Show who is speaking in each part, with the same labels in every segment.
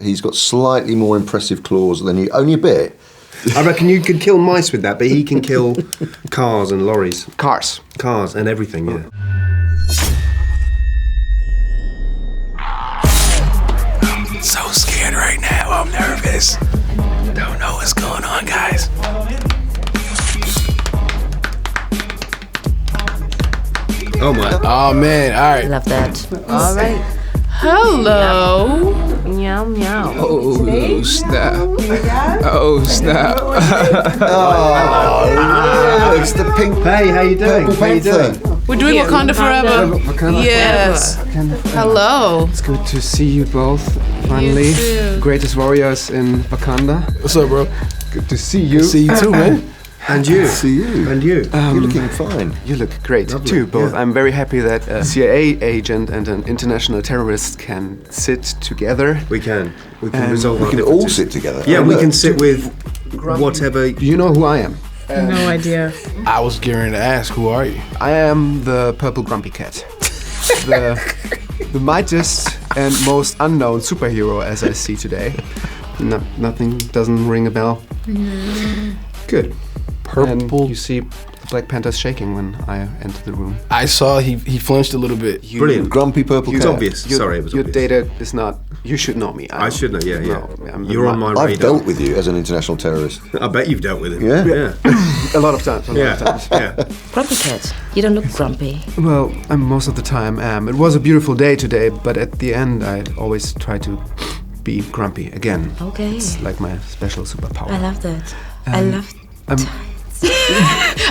Speaker 1: he's got slightly more impressive claws than you. Only a bit.
Speaker 2: I reckon you could kill mice with that, but he can kill cars and lorries.
Speaker 3: Cars
Speaker 2: and everything, yeah.
Speaker 4: I'm so scared right now. I'm nervous. Don't know what's going on, guys.
Speaker 2: Oh my.
Speaker 4: Oh man, all right.
Speaker 5: Love that. All right.
Speaker 6: Hello.
Speaker 5: Meow meow.
Speaker 4: Oh snap. Oh snap.
Speaker 1: Oh, it's the pink.
Speaker 2: Hey, how you doing?
Speaker 1: How you doing?
Speaker 6: We're doing Wakanda forever.
Speaker 3: Wakanda
Speaker 6: Yes.
Speaker 3: Wakanda forever.
Speaker 6: Hello.
Speaker 3: It's good to see you both, finally.
Speaker 6: You too.
Speaker 3: Greatest warriors in Wakanda.
Speaker 4: What's up, bro?
Speaker 3: Good to see you.
Speaker 4: See you too, man.
Speaker 2: And you.
Speaker 1: See you.
Speaker 2: And you.
Speaker 1: You're looking fine.
Speaker 3: You look great too, both.
Speaker 2: yeah.
Speaker 3: I'm very happy that a CIA agent and an international terrorist can sit together.
Speaker 2: We can resolve
Speaker 1: We
Speaker 2: our
Speaker 1: can all
Speaker 2: differences.
Speaker 1: sit together.
Speaker 2: Yeah,
Speaker 1: Oh,
Speaker 2: we
Speaker 1: look.
Speaker 2: can sit with whatever.
Speaker 3: You know who I am.
Speaker 6: No idea.
Speaker 4: I was getting to ask, who are you?
Speaker 3: I am the purple grumpy cat. the mightiest and most unknown superhero as I see today. Nothing doesn't ring a bell. Good.
Speaker 4: Purple.
Speaker 3: And you see the Black Panther's shaking when I enter the room.
Speaker 4: I saw he flinched a little bit.
Speaker 2: Brilliant.
Speaker 1: Grumpy purple
Speaker 2: It's
Speaker 1: cat.
Speaker 2: obvious. Sorry, it was
Speaker 3: Your
Speaker 2: obvious.
Speaker 3: data is not. You should know me.
Speaker 2: I should know, yeah.
Speaker 3: No,
Speaker 2: You're on my radar.
Speaker 1: I've dealt with you as an international terrorist.
Speaker 2: I bet you've dealt with him.
Speaker 1: Yeah.
Speaker 3: a lot of times.
Speaker 2: Yeah.
Speaker 5: Grumpy cat. You don't look grumpy.
Speaker 3: Well, I'm most of the time am. It was a beautiful day today, but at the end I always try to be grumpy again.
Speaker 5: Okay.
Speaker 3: It's like my special superpower.
Speaker 5: I love that. I love
Speaker 3: I'm-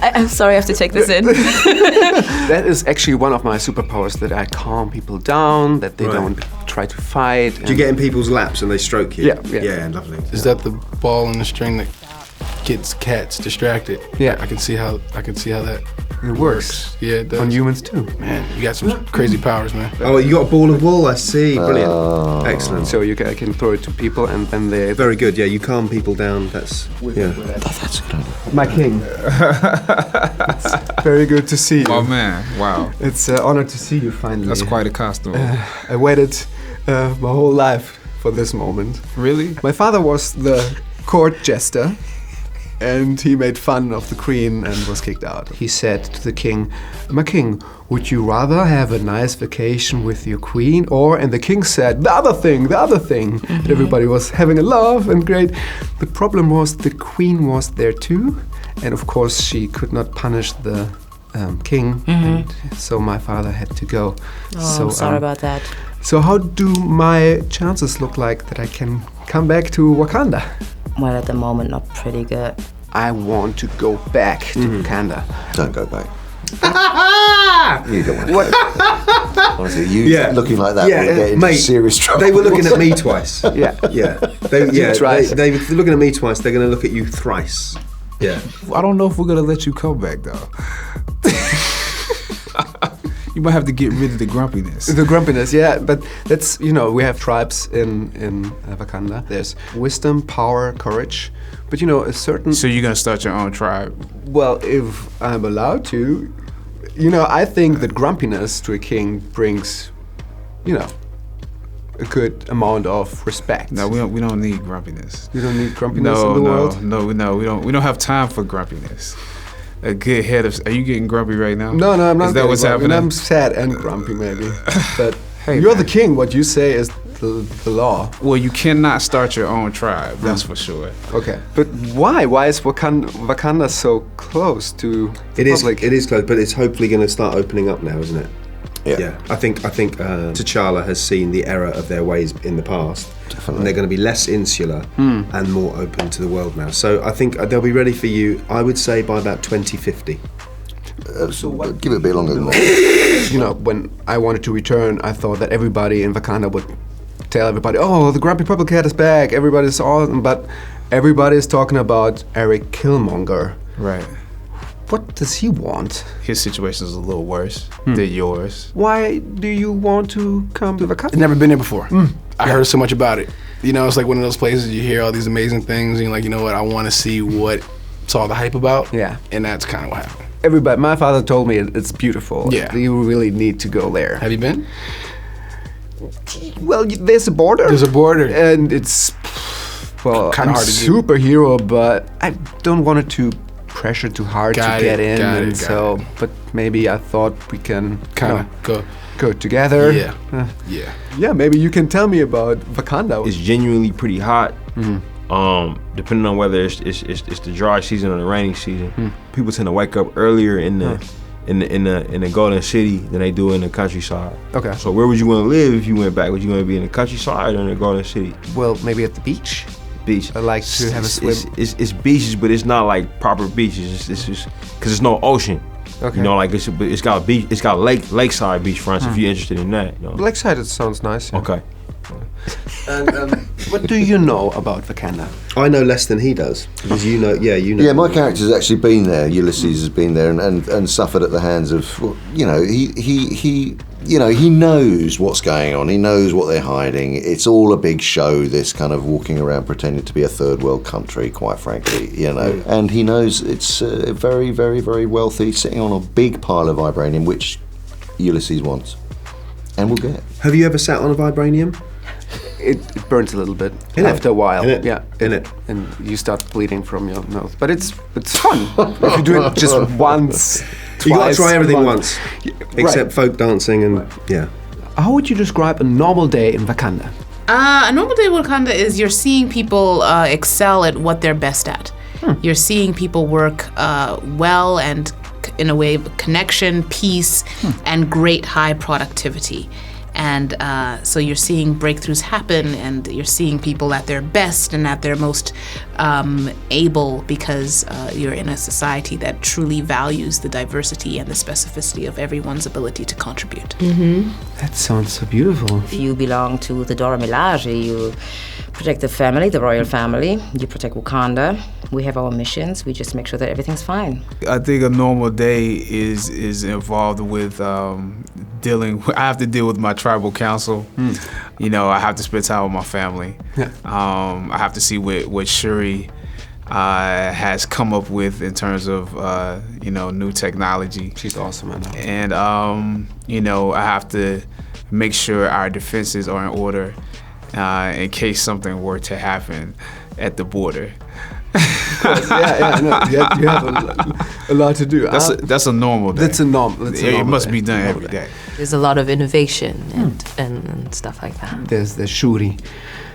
Speaker 5: I'm sorry I have to take this in.
Speaker 3: That is actually one of my superpowers, that I calm people down, that they
Speaker 2: Right.
Speaker 3: don't try to fight.
Speaker 2: Do you get in people's laps and they stroke you?
Speaker 3: Yeah, yeah.
Speaker 2: Yeah, lovely.
Speaker 4: Is that the ball and the string that gets cats distracted?
Speaker 3: Yeah.
Speaker 4: I can see how that
Speaker 3: It works.
Speaker 4: Yeah, it does.
Speaker 3: On humans too.
Speaker 4: Man, you got some crazy powers, man.
Speaker 2: Oh, you got a ball of wool, I see. Brilliant. Excellent.
Speaker 3: So I can throw it to people and then they...
Speaker 2: Very good, yeah. You calm people down. That's, yeah.
Speaker 1: That's good.
Speaker 3: My king. It's very good to see you.
Speaker 7: Oh man, wow.
Speaker 3: It's an honor to see you finally.
Speaker 7: That's quite a costume.
Speaker 3: I waited my whole life for this moment.
Speaker 7: Really?
Speaker 3: My father was the court jester, and he made fun of the queen and was kicked out. He said to the king, "My king, would you rather have a nice vacation with your queen?" And the king said, the other thing. And everybody was having a laugh and great. The problem was the queen was there too, and of course she could not punish the king, and so my father had to go.
Speaker 5: I'm sorry about that.
Speaker 3: So how do my chances look like that I can come back to Wakanda?
Speaker 5: Well, at the moment, not pretty good.
Speaker 3: I want to go back to Wakanda.
Speaker 1: Don't go back. You don't want to go back. Honestly, you looking like that will get into serious trouble.
Speaker 2: They were looking at me twice.
Speaker 3: Yeah.
Speaker 2: They were looking at me twice. They're going to look at you thrice. Yeah.
Speaker 7: I don't know if we're gonna let you come back though. You might have to get rid of the grumpiness.
Speaker 3: The grumpiness, yeah, but that's, we have tribes in Wakanda. There's wisdom, power, courage, but a certain...
Speaker 7: So you're gonna start your own tribe?
Speaker 3: Well, if I'm allowed to, I think that grumpiness to a king brings, a good amount of respect.
Speaker 7: No, we don't need grumpiness.
Speaker 3: You don't need grumpiness in the world?
Speaker 7: No, we don't have time for grumpiness. A good head of... Are you getting grumpy right now?
Speaker 3: No, I'm not.
Speaker 7: Is that what's
Speaker 3: grumpy.
Speaker 7: happening?
Speaker 3: I'm sad and grumpy, maybe. But
Speaker 7: Hey,
Speaker 3: you're
Speaker 7: man.
Speaker 3: the king. What you say is the law.
Speaker 7: Well, you cannot start your own tribe, that's for sure.
Speaker 3: Okay. But why? Why is Wakanda so close to the
Speaker 2: It is.
Speaker 3: public?
Speaker 2: It is close, but it's hopefully going to start opening up now, isn't it?
Speaker 1: Yeah.
Speaker 2: I think T'Challa has seen the error of their ways in the past.
Speaker 1: Definitely.
Speaker 2: And they're going to be less insular and more open to the world now. So I think they'll be ready for you, I would say, by about 2050.
Speaker 1: Give it a bit longer than that.
Speaker 3: When I wanted to return, I thought that everybody in Wakanda would tell everybody, "Oh, the grumpy purple cat is back. Everybody's awesome." But everybody is talking about Eric Killmonger.
Speaker 7: Right.
Speaker 3: What does he want?
Speaker 7: His situation is a little worse than yours.
Speaker 3: Why do you want to come to Wakanda?
Speaker 4: I've never been there before. I heard so much about it. It's like one of those places you hear all these amazing things and you're like, you know what, I want to see what's all the hype about.
Speaker 3: Yeah.
Speaker 4: And that's kind of what happened.
Speaker 3: Everybody, my father told me it's beautiful.
Speaker 4: Yeah.
Speaker 3: You really need to go there.
Speaker 4: Have you been?
Speaker 3: Well, there's a border.
Speaker 4: There's a border.
Speaker 3: And it's, well,
Speaker 4: Kinda
Speaker 3: I'm
Speaker 4: hard to do.
Speaker 3: superhero, but I don't want it to pressure too hard
Speaker 4: Got
Speaker 3: to
Speaker 4: it,
Speaker 3: get in.
Speaker 4: got it,
Speaker 3: And
Speaker 4: got
Speaker 3: so,
Speaker 4: it.
Speaker 3: but maybe I thought we can
Speaker 4: Kind of
Speaker 3: go together.
Speaker 4: Yeah.
Speaker 3: Uh,
Speaker 4: Yeah.
Speaker 3: yeah, maybe you can tell me about Wakanda.
Speaker 8: It's genuinely pretty hot. Depending on whether it's the dry season or the rainy season, people tend to wake up earlier in the Golden City than they do in the countryside.
Speaker 3: Okay.
Speaker 8: So where would you want to live if you went back? Would you want to be in the countryside or in the Golden City?
Speaker 3: Well, maybe at the beach.
Speaker 8: Beach.
Speaker 3: I like to have a swim.
Speaker 8: It's beaches, but it's not like proper beaches. It's just because there's no ocean.
Speaker 3: Okay.
Speaker 8: You know, like it's got a beach. It's got lakeside beachfronts. If you're interested in that. You know?
Speaker 3: Lakeside, it sounds nice. Yeah.
Speaker 8: Okay.
Speaker 3: And what do you know about Wakanda?
Speaker 2: I know less than he does. Because you know.
Speaker 1: Yeah, my character's actually been there. Ulysses has been there and suffered at the hands of, well, you know, he knows what's going on. He knows what they're hiding. It's all a big show, this kind of walking around pretending to be a third world country, quite frankly, you know. And he knows it's very, very, very wealthy, sitting on a big pile of vibranium, which Ulysses wants. And will get.
Speaker 2: Have you ever sat on a vibranium?
Speaker 3: It burns a little bit
Speaker 2: In it?
Speaker 3: after a while.
Speaker 2: In it?
Speaker 3: Yeah,
Speaker 2: In it.
Speaker 3: and you start bleeding from your nose. But it's fun if you do it just once.
Speaker 2: You got to
Speaker 3: twice,
Speaker 2: try everything
Speaker 3: once.
Speaker 2: once, except folk dancing and yeah.
Speaker 3: How would you describe a normal day in Wakanda?
Speaker 6: A normal day in Wakanda is you're seeing people excel at what they're best at. You're seeing people work well and in a way of connection, peace, and great high productivity. And so you're seeing breakthroughs happen, and you're seeing people at their best and at their most able, because you're in a society that truly values the diversity and the specificity of everyone's ability to contribute.
Speaker 3: That sounds so beautiful.
Speaker 5: You belong to the Dora Milaje. You protect the family, the royal family. You protect Wakanda. We have our missions. We just make sure that everything's fine.
Speaker 7: I think a normal day is involved with dealing. I have to deal with my tribal council. You know, I have to spend time with my family. I have to see what Shuri has come up with in terms of you know, new technology.
Speaker 3: She's awesome, I know.
Speaker 7: And you know, I have to make sure our defenses are in order in case something were to happen at the border.
Speaker 3: No, you have a lot to do.
Speaker 7: That's a normal day.
Speaker 3: That's a normal.
Speaker 7: It must be done every day.
Speaker 9: There's a lot of innovation and stuff like that.
Speaker 3: There's the Shuri.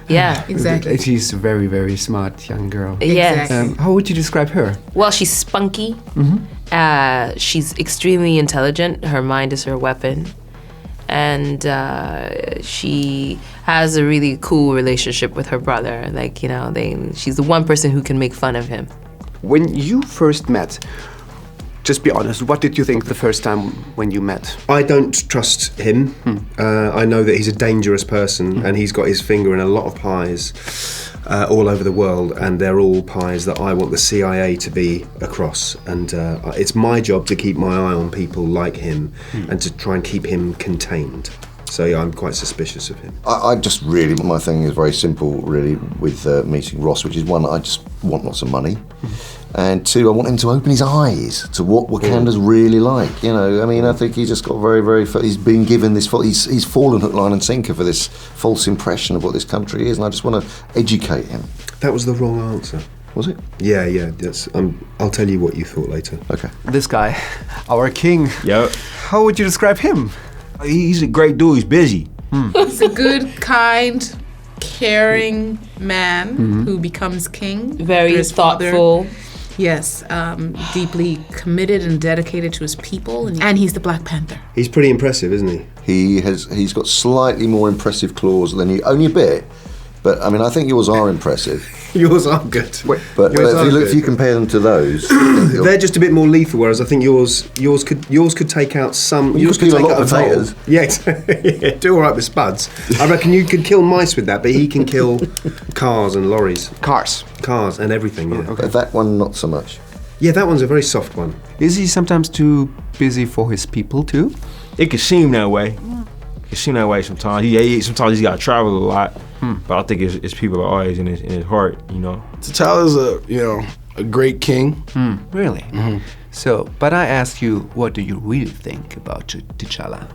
Speaker 9: Yeah.
Speaker 6: Exactly.
Speaker 3: She's a very, very smart young girl.
Speaker 9: Yes.
Speaker 6: Exactly.
Speaker 3: How would you describe her?
Speaker 9: Well, she's spunky. She's extremely intelligent. Her mind is her weapon. And she has a really cool relationship with her brother. Like, you know, she's the one person who can make fun of him.
Speaker 3: When you first met, just be honest, what did you think the first time when you met?
Speaker 2: I don't trust him. I know that he's a dangerous person and he's got his finger in a lot of pies all over the world, and they're all pies that I want the CIA to be across. And it's my job to keep my eye on people like him and to try and keep him contained. So yeah, I'm quite suspicious of him.
Speaker 1: I just really, my thing is very simple, really, with meeting Ross, which is one, I just want lots of money. And two, I want him to open his eyes to what Wakanda's really like. You know, I mean, I think he's just got he's been given this, he's fallen hook, line and sinker for this false impression of what this country is, and I just want to educate him.
Speaker 2: That was the wrong answer.
Speaker 1: Was it?
Speaker 2: Yeah. That's, I'll tell you what you thought later.
Speaker 1: Okay.
Speaker 3: This guy, our king.
Speaker 8: Yep.
Speaker 3: How would you describe him?
Speaker 8: He's a great dude. He's busy.
Speaker 6: He's a good, kind, caring man who becomes king.
Speaker 9: Very
Speaker 6: after his father.
Speaker 9: thoughtful.
Speaker 6: Yes, deeply committed and dedicated to his people, and he's the Black Panther.
Speaker 2: He's pretty impressive, isn't he?
Speaker 1: He's got slightly more impressive claws than you, only a bit, but I mean, I think yours are impressive.
Speaker 2: Yours are good.
Speaker 1: But
Speaker 2: Yours are
Speaker 1: if you
Speaker 2: good.
Speaker 1: compare them to those,
Speaker 2: They're just a bit more lethal, whereas I think yours could take out some.
Speaker 1: You
Speaker 2: yours
Speaker 1: could kill a lot of
Speaker 2: out
Speaker 1: potatoes.
Speaker 2: vole. Yeah, yeah, do all right with spuds. I reckon you could kill mice with that, but he can kill cars and lorries,
Speaker 3: Cars.
Speaker 2: cars and everything. Yeah,
Speaker 1: but that one not so much.
Speaker 2: yeah, that one's a very soft one.
Speaker 3: Is he sometimes too busy for his people too?
Speaker 8: It can seem that way. It can seem that way sometimes. Sometimes he's got to travel a lot. But I think it's people are always in his heart, you know.
Speaker 4: T'Challa is a great king.
Speaker 3: Really? So, but I ask you, what do you really think about T'Challa?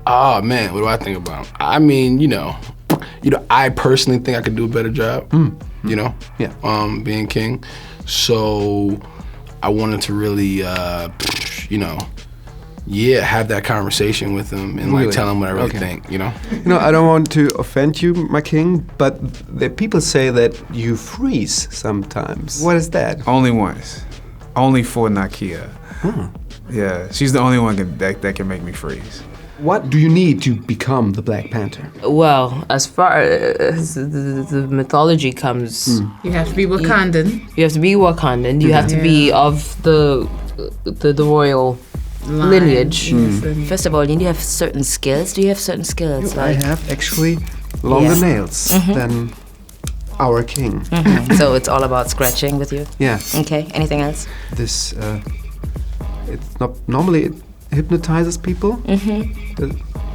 Speaker 4: Oh man, what do I think about him? I mean, I personally think I could do a better job. Being king. So I wanted to really, have that conversation with him and like tell him what I really think.
Speaker 3: I don't want to offend you, my king, but the people say that you freeze sometimes. What is that?
Speaker 7: Only once. Only for Nakia. Yeah, she's the only one that can make me freeze.
Speaker 3: What do you need to become the Black Panther?
Speaker 9: Well, as far as the mythology comes,
Speaker 6: You have to be Wakandan.
Speaker 9: you have to be Wakandan. You have to be of the royal lineage.
Speaker 5: First of all, you need to have certain skills. Do you have certain skills?
Speaker 3: I have actually longer nails than our king.
Speaker 5: So it's all about scratching with you?
Speaker 3: Yeah.
Speaker 5: Okay, anything else?
Speaker 3: This, it's not, normally it hypnotizes people.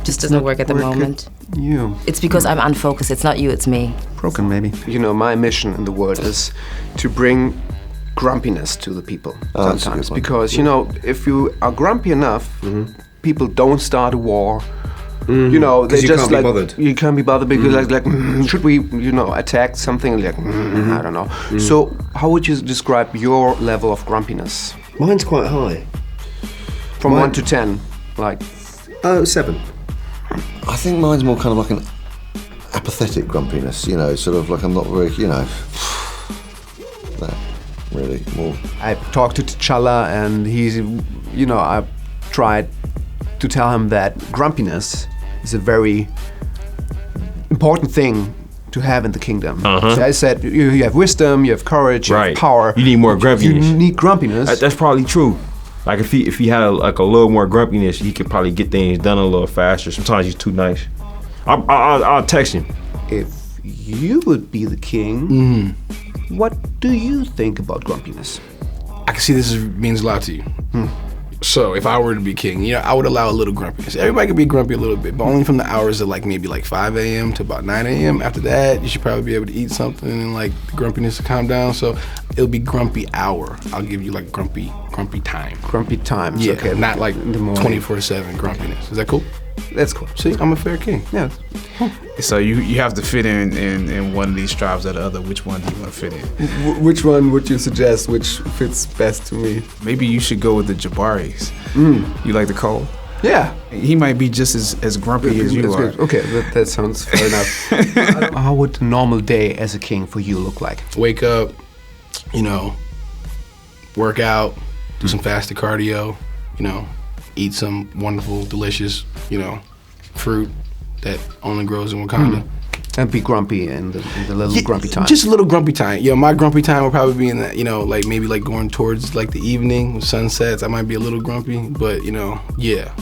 Speaker 5: Just doesn't work at the moment.
Speaker 3: You.
Speaker 5: It's because I'm unfocused. It's not you, it's me.
Speaker 3: Broken, maybe. My mission in the world is to bring grumpiness to the people sometimes. Because, if you are grumpy enough, people don't start a war. They just
Speaker 2: can't be bothered.
Speaker 3: You can't be bothered because should we, attack something? I don't know. So how would you describe your level of grumpiness?
Speaker 2: Mine's quite high.
Speaker 3: From 1 to 10,
Speaker 2: 7.
Speaker 1: I think mine's more kind of like an apathetic grumpiness, sort of like I'm not very, that really more.
Speaker 3: I talked to T'Challa and he's, I tried to tell him that grumpiness is a very important thing to have in the kingdom. So I said, you have wisdom, you have courage, you have power.
Speaker 8: You need more grumpiness.
Speaker 3: You need grumpiness.
Speaker 8: That's probably true. Like if he had like a little more grumpiness, he could probably get things done a little faster. Sometimes he's too nice. I'll text him.
Speaker 3: If you would be the king, what do you think about grumpiness?
Speaker 4: I can see this means a lot to you. So if I were to be king, I would allow a little grumpiness. Everybody can be grumpy a little bit, but only from the hours of maybe 5 a.m. to about 9 a.m. After that, you should probably be able to eat something and the grumpiness to calm down. So it'll be grumpy hour. I'll give you grumpy time.
Speaker 3: Grumpy time.
Speaker 4: Yeah,
Speaker 3: okay.
Speaker 4: not
Speaker 3: in the morning.
Speaker 4: 24/7 grumpiness. Is that cool?
Speaker 3: That's cool.
Speaker 4: See, I'm a fair king.
Speaker 3: Yeah.
Speaker 7: So you have to fit in one of these tribes or the other. Which one do you want to fit in?
Speaker 3: Which one would you suggest? Which fits best to me?
Speaker 7: Maybe you should go with the Jabaris. You like the cold?
Speaker 3: Yeah.
Speaker 7: He might be just as grumpy as you are.
Speaker 3: Good. Okay, that sounds fair enough. How would a normal day as a king for you look like?
Speaker 4: Wake up, work out, do some fasted cardio, eat some wonderful, delicious, fruit that only grows in Wakanda.
Speaker 3: And be grumpy in the little grumpy time.
Speaker 4: Just a little grumpy time. My grumpy time will probably be in that, maybe going towards the evening with sunsets. I might be a little grumpy, but yeah.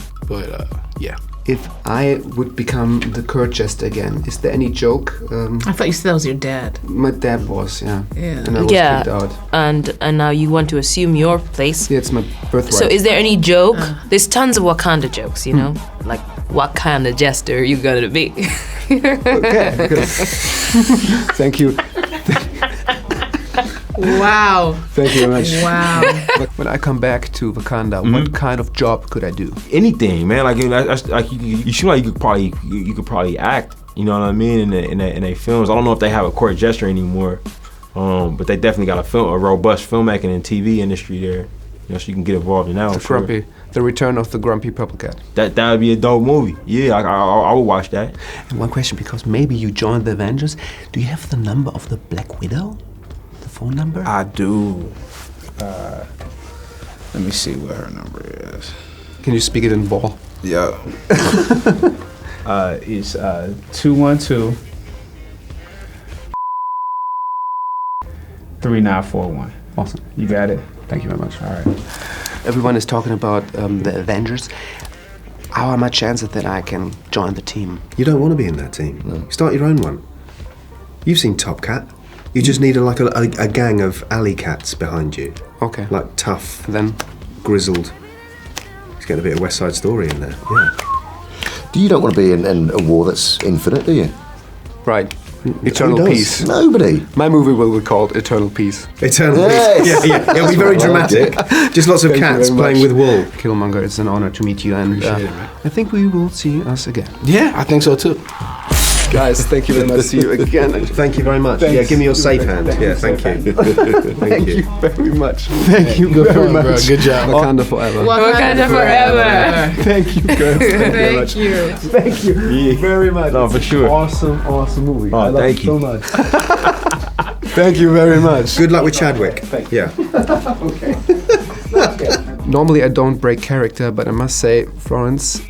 Speaker 3: If I would become the court jester again, is there any joke?
Speaker 6: I thought you said that was your dad.
Speaker 3: My dad was, yeah. And I was kicked out.
Speaker 9: And now you want to assume your place.
Speaker 3: Yeah, it's my birthright.
Speaker 9: So is there any joke? There's tons of Wakanda jokes, like what kind of jester are you gonna be?
Speaker 3: Okay. Thank you.
Speaker 6: Wow.
Speaker 3: Thank you very much.
Speaker 6: Wow.
Speaker 3: But when I come back to Wakanda, what kind of job could I do?
Speaker 8: Anything, man. You seem like you could probably act. You know what I mean? In they films. I don't know if they have a court jester anymore, but they definitely got a robust filmmaking and TV industry there. So you can get involved in that.
Speaker 3: The Return of the Grumpy Purple Cat.
Speaker 8: That would be a dope movie. Yeah, I would watch that.
Speaker 3: And one question, because maybe you joined the Avengers. Do you have the number of the Black Widow? The phone number?
Speaker 7: I do. Let me see what her number is.
Speaker 3: Can you speak it in ball?
Speaker 7: Yeah. It's 212 3941.
Speaker 3: Awesome.
Speaker 7: You got it.
Speaker 3: Thank you very much.
Speaker 7: All right.
Speaker 3: Everyone is talking about the Avengers. How are my chances that I can join the team?
Speaker 2: You don't want to be in that team. No. Start your own one. You've seen Top Cat. You just need a gang of alley cats behind you.
Speaker 3: Okay.
Speaker 2: Tough,
Speaker 3: then
Speaker 2: grizzled. He's getting a bit of West Side Story in there. Yeah.
Speaker 1: You don't want to be in a war that's infinite, do you?
Speaker 3: Right. Eternal
Speaker 1: Who does?
Speaker 3: Peace.
Speaker 1: Nobody.
Speaker 3: My movie will be called Eternal Peace.
Speaker 2: Eternal
Speaker 1: Yes.
Speaker 2: Peace. Yeah. It'll be very
Speaker 1: I like
Speaker 2: dramatic. Just lots of
Speaker 3: Thank you
Speaker 2: cats
Speaker 3: very
Speaker 2: playing
Speaker 3: much.
Speaker 2: with wool.
Speaker 3: Killmonger, it's an honor to meet you, and
Speaker 4: Appreciate it, man.
Speaker 3: I think we will see us again.
Speaker 4: Yeah, I think so too.
Speaker 3: Guys, thank you very much. See you again.
Speaker 2: Thank you very much.
Speaker 3: Thanks.
Speaker 2: Yeah, give me your safe hand. Yeah, thank you.
Speaker 3: Thank you very much. Thank you
Speaker 4: Good
Speaker 3: very
Speaker 4: one, bro.
Speaker 3: much.
Speaker 4: Good job.
Speaker 3: Wakanda forever.
Speaker 9: Wakanda forever.
Speaker 3: Thank you, girls. Thank you very much.
Speaker 6: you.
Speaker 3: Thank you very much.
Speaker 8: No, for sure.
Speaker 3: Awesome movie.
Speaker 8: Oh,
Speaker 3: I love
Speaker 8: thank
Speaker 3: it
Speaker 8: you.
Speaker 3: so much. Thank you very much.
Speaker 2: Good luck with Chadwick. Yeah.
Speaker 3: Normally I don't break character, but I must say, Florence,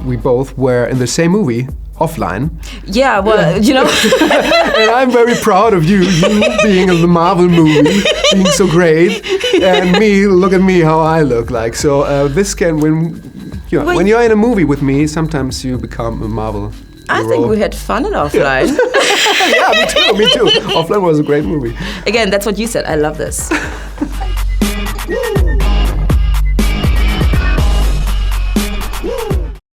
Speaker 3: we both were in the same movie, offline.
Speaker 5: Yeah, well, you know.
Speaker 3: And I'm very proud of you being in the Marvel movie, being so great, and me, look at me, how I look like. So this can, when you're in a movie with me, sometimes you become a Marvel
Speaker 5: I
Speaker 3: hero.
Speaker 5: think we had fun in offline.
Speaker 3: Yeah, me too. Offline was a great movie.
Speaker 5: Again, that's what you said. I love this.